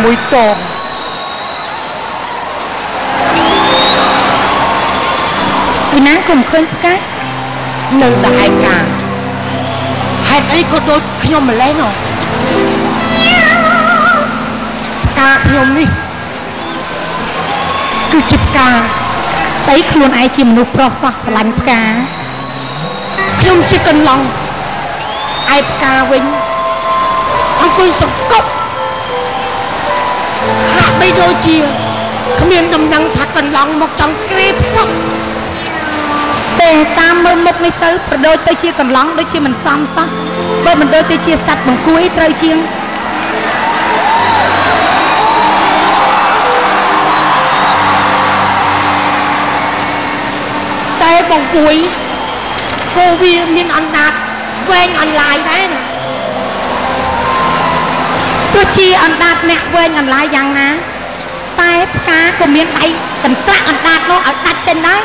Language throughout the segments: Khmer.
មួយតងពីណាកុំឃើញផ្កានៅតែឯកាហេតុអីក៏ដូចខ្ញុំម្លេះនោះផ្កាខ្ញុំនេះគឺជាផ្កាស្អីខ្លួនឯងជាមនុស្សប្រុសសោះស្រឡាញ់ផ្កាខ្ញុំជាកន្លងឯផ្កាវិញអង្គុយសង្កត់ហាក់បីដូចជាគ្មានដំណឹងថាកន្លងមកចង់ក្រេបសោះតែតាមមើលមុខនេះទៅប្រដូចទៅជាកន្លងដូចជាមិនសមសោះបើមិនដូចទៅជាសត្វបង្គួយត្រូវជាងតែបង្គួយក៏វាមានអណ្ដាតវែងអន្លាយដែរណាទោះជាអណ្ដាតអ្នកវែងអន្លាយយ៉ាងណាតែផ្កាក៏មានដៃកន្ត្រាក់អណ្ដាតនោះឲ្យដាច់ចេញដែរ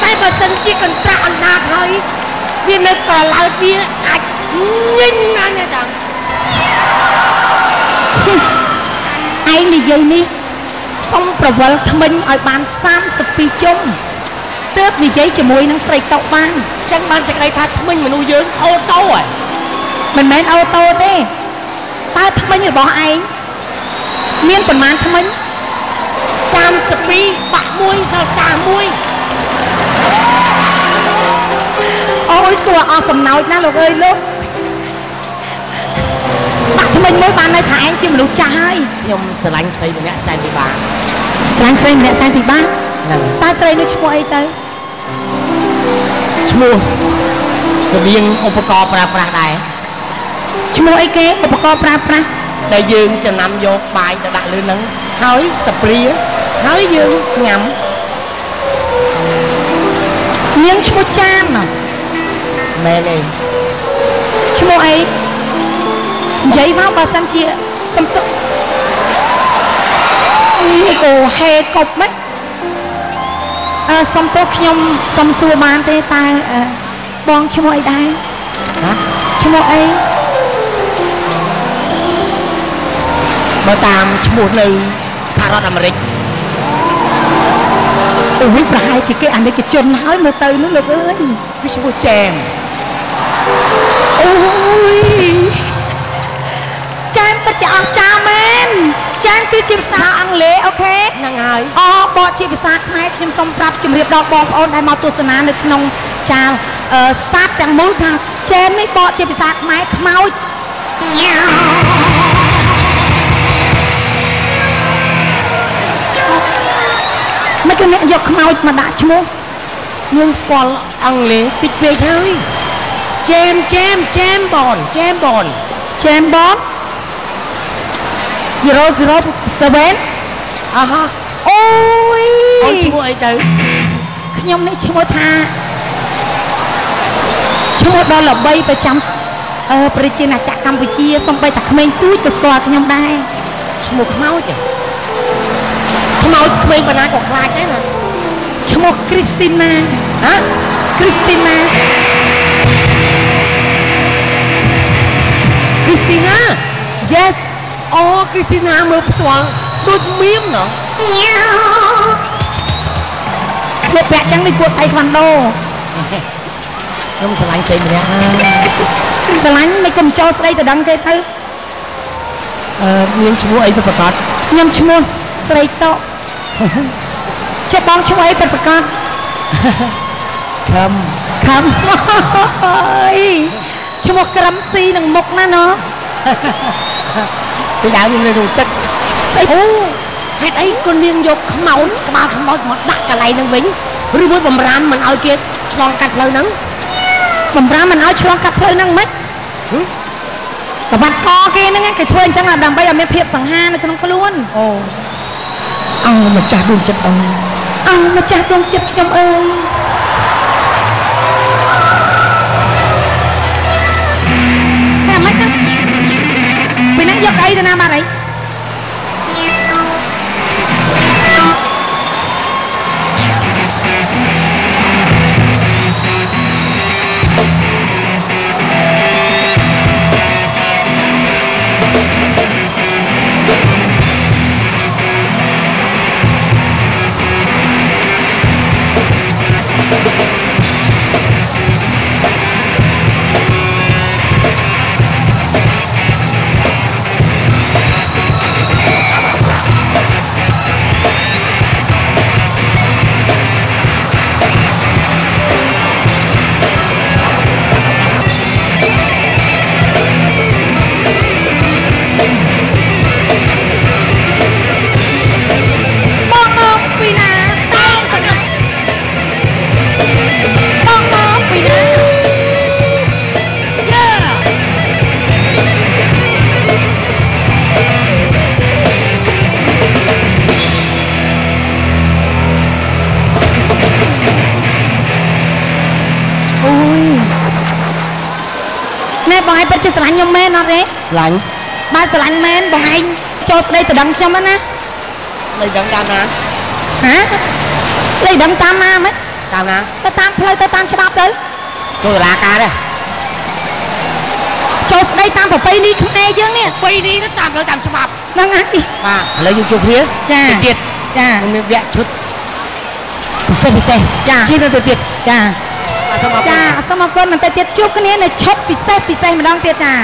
តែបើសិនជាកន្ត្រាក់អណ្ដាតហើយវានៅក្រឡៅវាអាចញញណាស់ណាតាឯងនិយាយនេះសុំប្រវល់ថ្មិញឲ្យបាន32ជុំទើបនិយាយជាមួយនឹងស្រីតុកបានចឹងបានសេចក្តីថាថ្មិញមនុស្សយើងអូតូហ៎មិនមែនអូតូទេតើថ្មិញរបស់ឯងមានប្រមាណថ្មិញ32បាក់1សរសើរ1អូយគួរអស់សំណោចណាស់លោកអើយលោកបាក់ថ្មិញមួយបានន័យថាឯងជាមនុស្សចាស់ហើយខ្ញុំស្រឡាញ់ស្រីម្នាក់សែនពិបាកស្រឡាញ់ស្រីម្នាក់សែនពិបាកហ្នឹងតើស្រីនោះឈ្មោះអីទៅឈ្មោះស្បៀងឧបករណ៍ប្រើប្រាស់ដែរឈ្មោះអីគេឧបករណ៍ប្រើប្រាស់ដែលយើងចំណាំយកបាយទៅដាក់លើហ្នឹងហើយសព្រាហើយយើងញ៉ាំនាងឈ្មោះចានមែនទេឈ្មោះអីនិយាយមកបើសិនជាសំទុកនេះក៏ហេកប់ម៉េចសំទោសខ្ញុំសុំសួរបានទេតើបងឈ្មោះអីដែរហ៎ឈ្មោះអីបើតាមឈ្មោះនៅសហរដ្ឋអាមេរិកអូយប្រហែលជាគេអាមេរិកជនហើយមើលទៅនោះលោកអើយគឺឈ្មោះចែមអូយចានពិតជាអស្ចារ្យមែនចានគឺជាភាសាអង់គ្លេសអូខេហ្នឹងហើយបកជាភាសាខ្មែរខ្ញុំសូមប្រាប់ជម្រាបដល់បងប្អូនដែលមកទស្សនានៅក្នុងចាលstart ទាំងមូលថាចាននេះបកជាភាសាខ្មែរខ្មោចមិនគឺអ្នកយកខ្មោចមកដាក់ឈ្មោះយើងស្គាល់អង់គ្លេសតិចពេកហើយចែមបន007អហ៎អូយអូនឈ្មោះអីទៅខ្ញុំនេះឈ្មោះថាឈ្មោះដល់ល្បីប្រចាំប្រជាណាចក្រកម្ពុជាសូម្បីតែក្មេងទូចក៏ស្គាល់ខ្ញុំដែរឈ្មោះខ្មោចក្មេងបណ្ណាក៏ខ្លាចដែរណាឈ្មោះគ្រីស្ទីណាហ៎គ្រីស្ទីណា yes អូគ្រីស្ទីណាមើលផ្ទាល់ដូចមៀមណោះស្លៀកពាក់ចឹងនេះពួកតៃក្វាន់ដូខ្ញុំស្រឡាញ់ស្រីម្នាក់ណាស្រឡាញ់មិនគុំចូលស្ដីទៅដឹងគេទៅមានឈ្មោះអីពិតប្រាកដខ្ញុំឈ្មោះស្រីតកចេះបងឈ្មោះអីពិតប្រាកដខំអើយឈ្មោះក្រឹមស៊ីនឹងមុខណាណោះពីដើមខ្ញុំនៅក្នុងទឹកស្អីអូហេតុអីក៏នាងយកខ្មោចក្បាលខ្មោចមកដាក់កន្លែងហ្នឹងវិញឬមួយបំរាមមិនឲ្យគេឆ្លងកាត់ផ្លូវហ្នឹងបំរាមមិនឲ្យឆ្លងកាត់ផ្លូវហ្នឹងម៉េចក្បាត់កគេហ្នឹងគេធ្វើអញ្ចឹងដើម្បីឲ្យមានភាពសង្ហានៅក្នុងខ្លួនអូម្ចាស់ដួងចិត្តម្ចាស់ដួងចិត្តខ្ញុំអើយតែមិនទៅពីណាយកអីទៅណាបាត់អី ស្រឡាញ់ខ្ញុំមែនអត់ទេឡាញ់បើស្រឡាញ់មែនបងឯងចូលស្ដីទៅដឹងខ្ញុំណាស្ដីដឹងតាមណាហ៎ស្ដីដឹងតាមណាមិនតាមណាទៅតាមផ្លូវទៅតាមច្បាប់ទៅចូលតុលាការទេចូលស្ដីតាមប្រពៃណីខ្មែរយើងនេះប្រពៃណីទៅតាមផ្លូវតាមច្បាប់ហ្នឹងហើយបាទឥឡូវយើងជួបគ្នាទៀតចានឹងមានវគ្គឈុតពិសេសចាជិះទៅទៀតចាសូមអរគុណមិនទៅទៀតជួបគ្នានៅឈុតពិសេសម្ដងទៀតចា